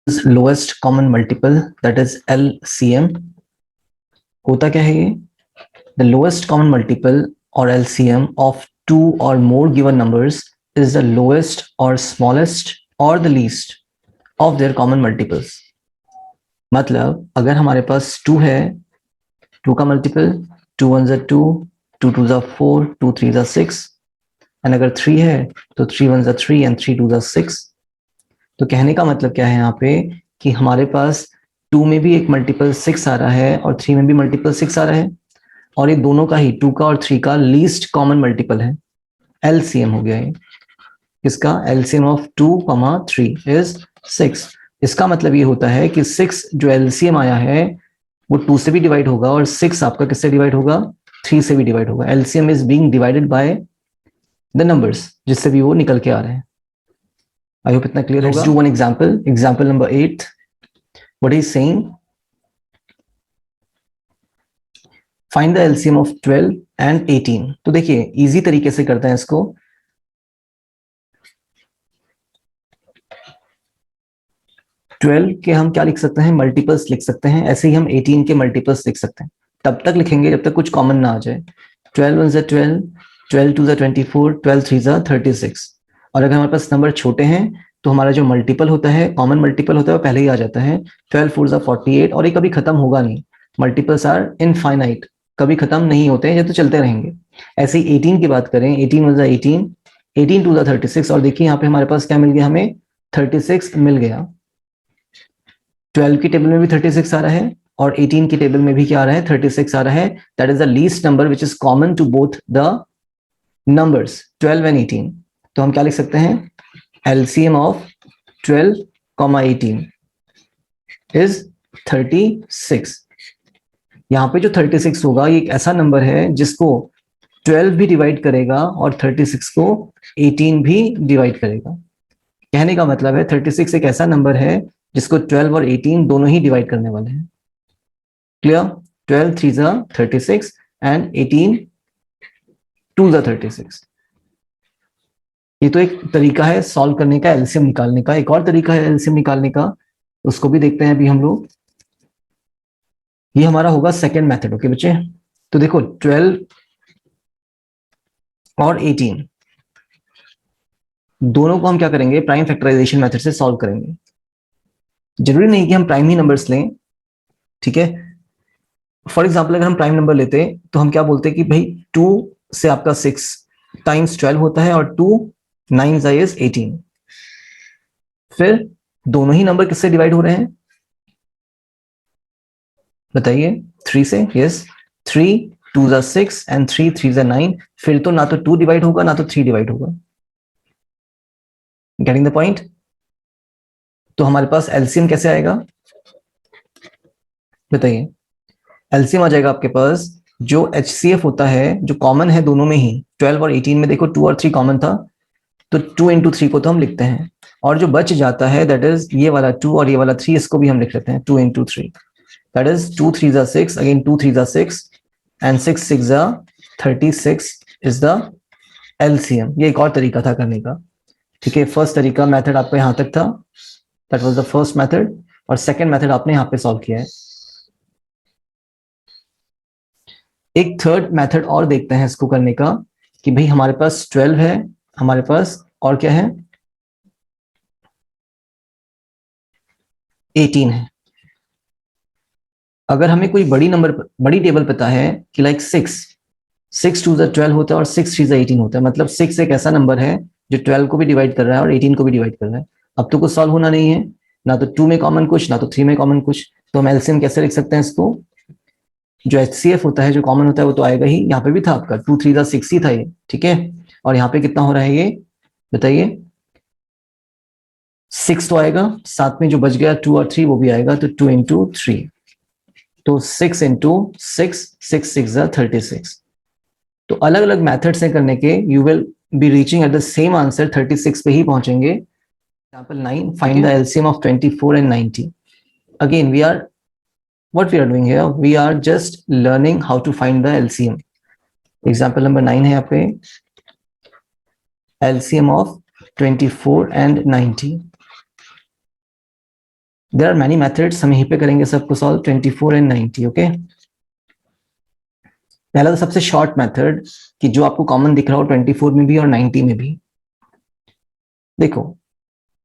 lowest common multiple, that is LCM. होता क्या है ये? The lowest common multiple or LCM of two or more given numbers is the lowest or smallest or the least of their common multiples. मतलब अगर हमारे पास 2 है, 2 का multiple 2 1 जा 2, 2 2 जा 4, 2 3 जा 6, एंड अगर 3 है तो 3 1 जा 3 एंड 3 2 जा 6। तो कहने का मतलब क्या है यहाँ पे कि हमारे पास 2 में भी एक मल्टीपल 6 आ रहा है और 3 में भी मल्टीपल 6 आ रहा है, और ये दोनों का ही 2 का और 3 का लीस्ट कॉमन मल्टीपल है। एलसीएम हो गया ये। इसका एलसीएम ऑफ 2, 3 इज 6। इसका मतलब ये होता है कि 6 जो एलसीएम आया है वो 2 से भी डिवाइड होगा और 6 आपका किससे डिवाइड होगा? 3 से भी डिवाइड होगा। LCM is being divided by the numbers जिससे भी वो निकल के आ रहे हैं। आई होप इतना क्लियर होगा। Let's do one example, example number 8। What is saying? Find the LCM of 12 and 18। तो देखिए इजी तरीके से करते हैं इसको। ट्वेल्व के हम क्या लिख सकते हैं? मल्टीपल्स लिख सकते हैं। ऐसे ही हम 18 के मल्टीपल्स लिख सकते हैं। तब तक लिखेंगे जब तक कुछ कॉमन ना आ जाए। 12 1 जा 12, 12 2 जा 24, 12 3 जा 36। और अगर हमारे पास नंबर छोटे हैं तो हमारा जो मल्टीपल होता है, कॉमन मल्टीपल होता है, वो पहले ही आ जाता है। 12 4 जा 48, और ये कभी खत्म होगा नहीं। मल्टीपल्स आर इनफाइनाइट, कभी खत्म नहीं होते हैं, ये तो चलते रहेंगे। ऐसे ही 18 की बात करें, 18 1 जा 18, 18 2 जा 36, और देखिए यहाँ पे हमारे पास क्या मिल गया? हमें 36 मिल गया। 12 की टेबल में भी 36 आ रहा है और 18 की टेबल में भी क्या आ रहा है? 36 आ रहा है। That is the least number which is common to both the numbers 12 and 18। तो हम क्या लिख सकते हैं? LCM of 12, 18 is 36। यहां पे जो 36 होगा ये एक ऐसा नंबर है जिसको 12 भी डिवाइड करेगा और 36 को 18 भी डिवाइड करेगा। कहने का मतलब है 36 एक ऐसा नंबर है जिसको 12 और 18 दोनों ही डिवाइड करने वाले हैं। क्लियर? 12 3 जा 36 एंड 18 2 जा 36। ये तो एक तरीका है सॉल्व करने का, एलसीएम निकालने का। एक और तरीका है एलसीएम निकालने का, उसको भी देखते हैं अभी हम लोग। ये हमारा होगा सेकेंड मेथड। ओके बच्चे, तो देखो 12 और 18 दोनों को हम क्या करेंगे? प्राइम फैक्टराइजेशन मेथड से सॉल्व करेंगे। जरूरी नहीं कि हम प्राइम ही नंबर्स लें, ठीक है। फॉर एग्जाम्पल अगर हम प्राइम नंबर लेते तो हम क्या बोलते कि भाई 2 से आपका 6 टाइम्स 12 होता है और 2 9 इज 18। फिर दोनों ही नंबर किससे डिवाइड हो रहे हैं? बताइए। 3 से। यस, 3 2 जा 6 एंड 3 3 जा 9। फिर तो ना तो 2 डिवाइड होगा ना तो 3 डिवाइड होगा। Getting the point? तो हमारे पास एलसीएम कैसे आएगा बताइए? एलसीएम आ जाएगा आपके पास जो एचसीएफ होता है, जो कॉमन है दोनों में ही। 12 और 18 में देखो 2 और 3 कॉमन था, तो 2 इंटू 3 को तो हम लिखते हैं, और जो बच जाता है दैट इज ये वाला 2 और ये वाला 3, इसको भी हम लिख लेते हैं 2 इंटू 3। दैट इज 2 3 जा 6, अगेन 2 3 जा 6 एंड 6 6 जा 36 इज द एलसीएम। ये एक और तरीका था करने का, ठीक है। फर्स्ट तरीका मेथड आपका यहां तक था, that was the first method, और सेकंड मेथड आपने यहां पे सॉल्व किया है। एक थर्ड मेथड और देखते हैं इसको करने का, कि भाई हमारे पास 12 है, हमारे पास और क्या है? 18 है। अगर हमें कोई बड़ी टेबल पता है कि लाइक 6 2 जा 12 होता है और 6 3 जा 18 होता है, मतलब 6 एक ऐसा नंबर है जो 12 को भी डिवाइड कर रहा है और 18 को भी डिवाइड कर रहा है। अब तो कुछ सॉल्व होना नहीं है, ना तो 2 में कॉमन कुछ, ना तो 3 में कॉमन कुछ। तो हम एलसीएम कैसे लिख सकते हैं इसको? जो एचसीएफ होता है, जो कॉमन होता है, वो तो आएगा ही। यहाँ पे भी था आपका 2 3 जा 6 ही था ये, ठीक है। और यहाँ पे कितना हो रहा है ये बताइए? 6 तो आएगा, साथ में जो बच गया 2 और 3 वो भी आएगा, तो 2 इंटू 3, तो 6 इंटू 6, 6 6 जा 36। तो अलग अलग मेथड से करने के you will be reaching at the same answer, 36 पे ही पहुंचेंगे। Example 9, find the LCM of 24 and 90। Again we are what we are doing here, we are just learning how to find the LCM. Example number 9 है यहाँ पे, LCM of 24 and 90। There are many methods, हम यहीं पे करेंगे सबको solve 24 and 90. Okay, पहला तो सबसे शॉर्ट मेथड कि जो आपको कॉमन दिख रहा हो 24 में भी और 90 में भी. देखो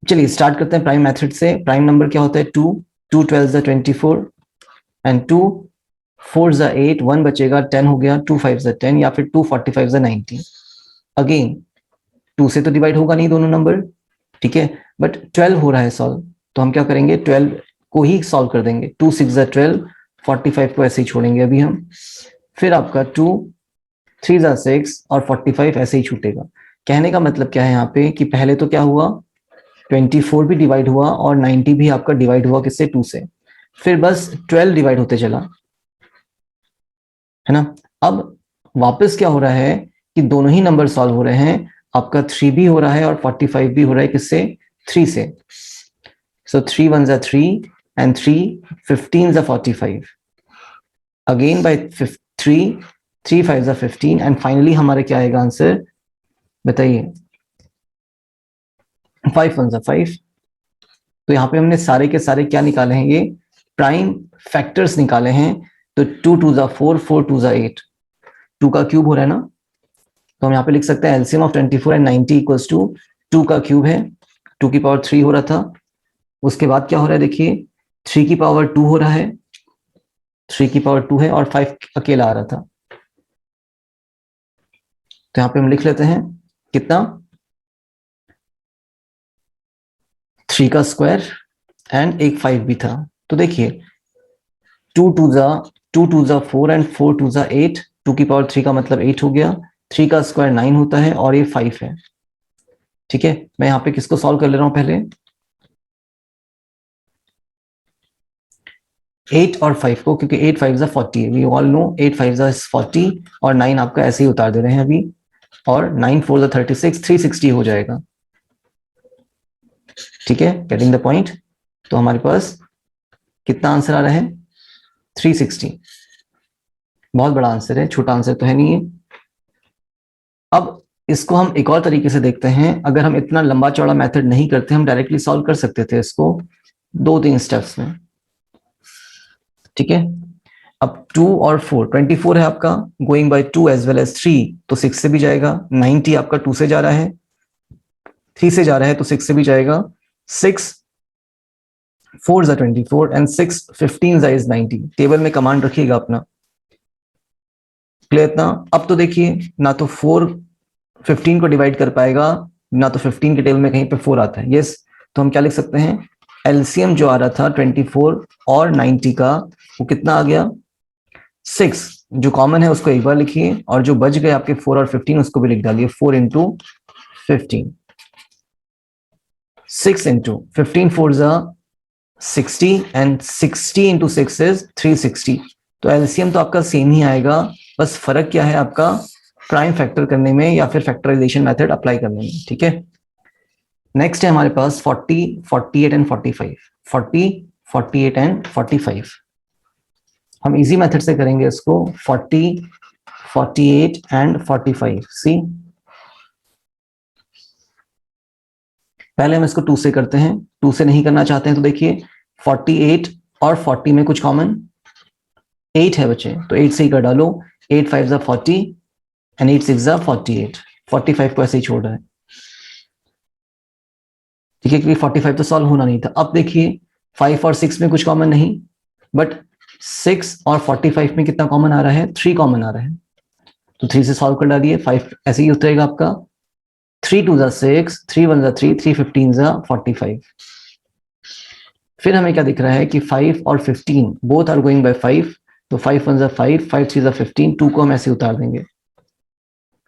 चलिए स्टार्ट करते हैं प्राइम मेथड से. प्राइम नंबर क्या होता है? 2. 2 12 24 एंड 2 4 8, 1 बचेगा, 10 हो गया, 2 5 10 या फिर 2 45 90. अगेन 2 से तो डिवाइड होगा नहीं दोनों नंबर, ठीक है, बट 12 हो रहा है सॉल्व, तो हम क्या करेंगे 12 को ही सॉल्व कर देंगे. 2 6 12, 45 को ऐसे ही छोड़ेंगे अभी हम. फिर आपका 2 3 6 और 45 ऐसे ही छूटेगा. कहने का मतलब क्या है यहाँ पे कि पहले तो क्या हुआ, 24 भी डिवाइड हुआ और 90 भी आपका डिवाइड हुआ किससे? 2 से. फिर बस 12 डिवाइड होते चला, है ना. अब वापस क्या हो रहा है कि दोनों ही नंबर सॉल्व हो रहे हैं. आपका 3 भी हो रहा है और 45 भी हो रहा है किससे? 3 से. So 3 1 3 and 3 15 45. Again by 3 3 5 15 and finally हमारे क्या आएगा आंसर? बताइए. 5 1 5. तो यहाँ पे हमने सारे के सारे क्या निकाले हैं? ये प्राइम फैक्टर्स निकाले हैं. तो 2 2 4, 4 2 8, 2 का क्यूब हो रहा है ना, तो हम यहाँ पे लिख सकते हैं LCM of 24 and 90 equals to 2 का क्यूब है, 2 की पावर 3 हो रहा था. उसके बाद क्या हो रहा है देखिए, 3 की पावर 2 हो रहा है, 3 की पावर 2 है और 5 अकेला आ रहा था. तो यहाँ पे हम लिख लेते हैं कितना, 3 का स्क्वायर एंड एक 5 भी था. तो देखिए 2 2 4 एंड 4 2 8, 2 की पावर 3 का मतलब 8 हो गया, 3 का स्क्वायर 9 होता है और ये 5 है. ठीक है, मैं यहाँ पे किसको सॉल्व कर ले रहा हूँ पहले, 8 और 5 को, क्योंकि 8 5 40 है. वी ऑल नो 8 5 40 और 9 आपका ऐसे ही उतार दे रहे हैं अभी, और 9 4 36, 360 हो जाएगा. ठीक है, गेटिंग द पॉइंट. तो हमारे पास कितना आंसर आ रहा है? 360. बहुत बड़ा आंसर है, छोटा आंसर तो है नहीं है. अब इसको हम एक और तरीके से देखते हैं. अगर हम इतना लंबा चौड़ा मेथड नहीं करते, हम डायरेक्टली सॉल्व कर सकते थे इसको 2-3 स्टेप्स में. ठीक है, अब 2 और 4, 24 है आपका, going by 2 as well as 3, तो 6 से भी जाएगा. 90 आपका 2 से जा रहा है, 3 से जा रहा है तो 6 से भी जाएगा. 6 4 24 एंड 6 15 इज 90. टेबल में कमांड रखिएगा अपना. क्लियर इतना? अब तो देखिए ना तो 4 15 को डिवाइड कर पाएगा, ना तो 15 के टेबल में कहीं पे 4 आता है. यस, तो हम क्या लिख सकते हैं, एलसीएम जो आ रहा था 24 और 90 का, वो कितना आ गया? 6. जो कॉमन है उसको एक बार लिखिए, और जो बच गए आपके 4 और 15 उसको भी लिख डालिए. 4 into 15, 6 into 15 4 60 and 60 into 6 is 360. तो एलसीएम तो आपका सेम ही आएगा, बस फर्क क्या है आपका प्राइम फैक्टर करने में या फिर फैक्टराइजेशन मेथड अप्लाई करने में. ठीक है, नेक्स्ट है हमारे पास 40 48 एंड 45. 40 48 एंड 45 हम इजी मेथड से करेंगे इसको. 40 48 एंड 45. सी, पहले हम इसको 2 से करते हैं. 2 से नहीं करना चाहते हैं तो देखिए 48 और 40 में कुछ कॉमन 8 है बच्चे, तो 8 से ही कर डालो. 8 5 40 एंड 8 6 48. 45 को ऐसे ही छोड़ रहा है. ठीक है, क्योंकि 45 तो सॉल्व होना नहीं था. अब देखिए 5 और 6 में कुछ कॉमन नहीं, बट 6 और 45 में कितना कॉमन आ रहा है? 3 कॉमन आ रहा है, तो 3 से सॉल्व कर डालिए. 5 ऐसे ही उतरेगा आपका. 3 2 6, 3 1 3, 3 15 45. फिर हमें क्या दिख रहा है कि 5 और 15 बोथ आर गोइंग बाय 5, तो 5 1 5, 5 3 15, 2 को हम ऐसे उतार देंगे.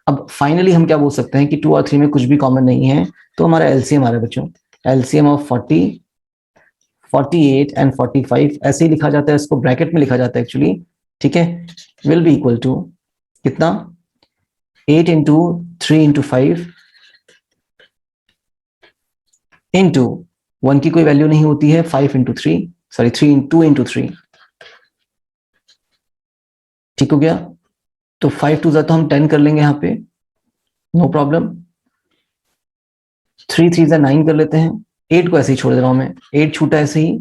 अब फाइनली हम क्या बोल सकते हैं कि 2 और 3 में कुछ भी कॉमन नहीं है, तो हमारा एलसीएम आ रहा है बच्चों. एलसीएम ऑफ 40 48 एंड 45 ऐसे ही लिखा जाता है, इसको ब्रैकेट में लिखा जाता है एक्चुअली. ठीक है, विल बी इक्वल टू कितना? 8 इंटू 3 इंटू 5 इंटू 1 की कोई वैल्यू नहीं होती है, 5 इंटू 3, सॉरी 2 इंटू 3. ठीक हो गया, तो 5 2 तो हम 10 कर लेंगे यहाँ पे, नो प्रॉब्लम. 3 3 9 कर लेते हैं. 8 को ऐसे ही छोड़ दे रहा हूं मैं, 8 छूटा ऐसे ही.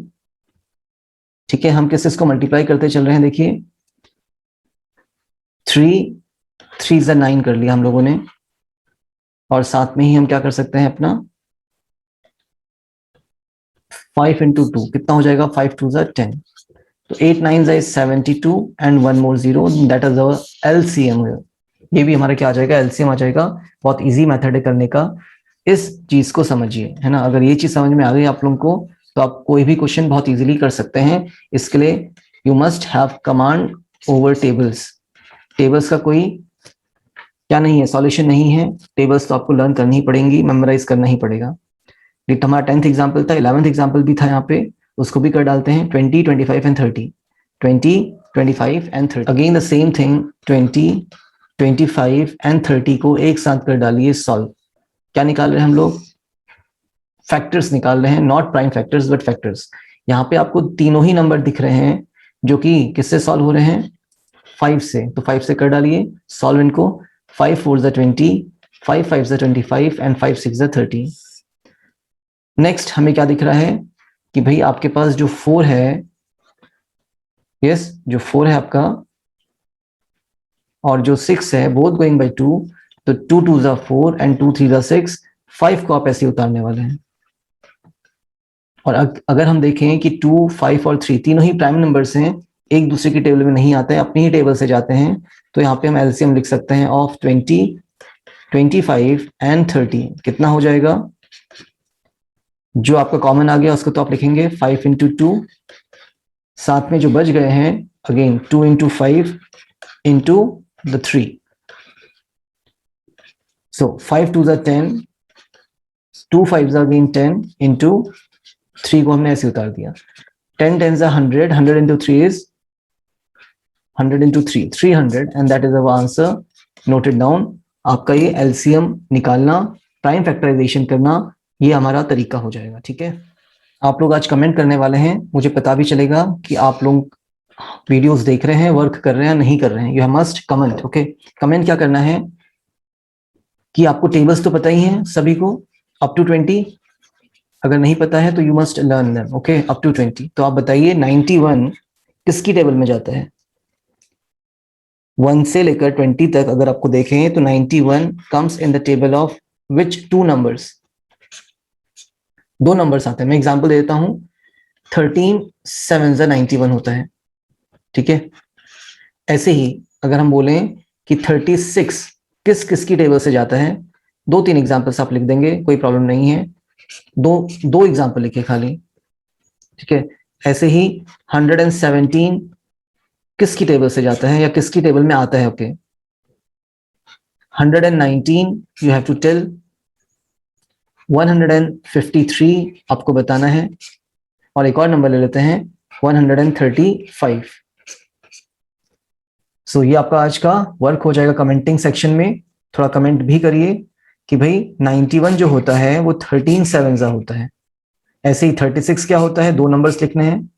ठीक है, हम किस इसको मल्टीप्लाई करते चल रहे हैं, देखिए 3 × 9 कर लिया हम लोगों ने, और साथ में ही हम क्या कर सकते हैं अपना 5 × 2 कितना हो जाएगा, 5 2 = 10, तो 8 9 is 72 and 1 more 0, that is our LCM। ये भी हमारा क्या आ जाएगा, LCM आ जाएगा। बहुत इजी मेथड है करने का, इस चीज को समझिए, है ना। अगर ये चीज समझ में आ गई आप लोगों को, तो आप कोई भी क्वेश्चन बहुत इजीली कर सकते हैं। इसके लिए you must have command over tables. Tables का कोई क्या नहीं है, सॉल्यूशन नहीं है। टेबल्स तो आपको लर्न करनी ही पड़ेंगी, मेमोराइज करना ही पड़ेगा। ये तो हमारा 10th एग्जाम्पल था, 11th एग्जाम्पल भी था यहाँ पे, उसको भी कर डालते हैं। 20 25 and 30, 20 25 and 30, again the same thing, 20 25 and 30 को एक साथ कर डालिए सॉल्व। क्या निकाल रहे हैं हम लोग, फैक्टर्स निकाल रहे हैं, not prime factors but factors. यहाँ पे आपको तीनों ही नंबर दिख रहे हैं जो कि किससे सॉल्व हो रहे हैं, 5 से, तो 5 से कर डालिए सॉल्व इनको। 5 4 = 20, 5 5 = 25 and 5 6 = 30। नेक्स्ट हमें क्या दिख रहा है कि भाई आपके पास जो 4 है, यस जो 4 है आपका, और जो 6 है, बोथ गोइंग बाय 2, तो 2 2 = 4 and 2 3 = 6, 5 को आप ऐसे उतारने वाले हैं। और अगर हम देखें कि 2 5 और 3 तीनों ही प्राइम नंबर्स हैं, एक दूसरे की टेबल में नहीं आते हैं, अपनी ही टेबल से जाते हैं, तो यहाँ पे हम एलसीएम लिख सकते हैं ऑफ 20 25 and 30। कितना हो जाएगा, जो आपका कॉमन आ गया उसको तो आप लिखेंगे 5 × 2, साथ में जो बच गए हैं अगेन 2 × 5 × 3, so 5 2 = 10, 2 5 again 10 into 3 को हमने ऐसे उतार दिया। 10 10 100, 100 into 3 is 100 into 3 300, and that is our answer। noted down। आपका ये एलसीएम निकालना, प्राइम फैक्टराइजेशन करना, ये हमारा तरीका हो जाएगा। ठीक है, आप लोग आज कमेंट करने वाले हैं, मुझे पता भी चलेगा कि आप लोग वीडियोस देख रहे हैं, वर्क कर रहे हैं, नहीं कर रहे हैं। You must comment. Okay, comment क्या करना है कि आपको टेबल्स तो पता ही हैं सभी को, अप टू 20। अगर नहीं पता है तो you must learn them. Okay, up to 20। तो आप बताइए 91 किसकी टेबल में जाता है, 1 से लेकर 20 तक अगर आपको देखें तो 91 comes in the table of which 2 numbers. 2 numbers आते हैं। मैं एग्जांपल देता हूं, 13 7 = 91 होता है। ठीक है, ऐसे ही अगर हम बोलें कि 36 किस किसकी टेबल से जाता है, 2-3 एग्जांपल्स आप लिख देंगे, कोई प्रॉब्लम नहीं है। दो एग्जांपल लिखे खाली। ठीक है, ऐसे ही 117 किसकी टेबल से जाता है या किसकी टेबल में आता है। Okay, 119 you have to tell. 153 आपको बताना है, और एक और नंबर ले लेते हैं 135। सो ये आपका आज का वर्क हो जाएगा कमेंटिंग सेक्शन में। थोड़ा कमेंट भी करिए कि भाई 91 जो होता है वो 13 7 होता है। ऐसे ही 36 क्या होता है, 2 नंबर्स लिखने हैं,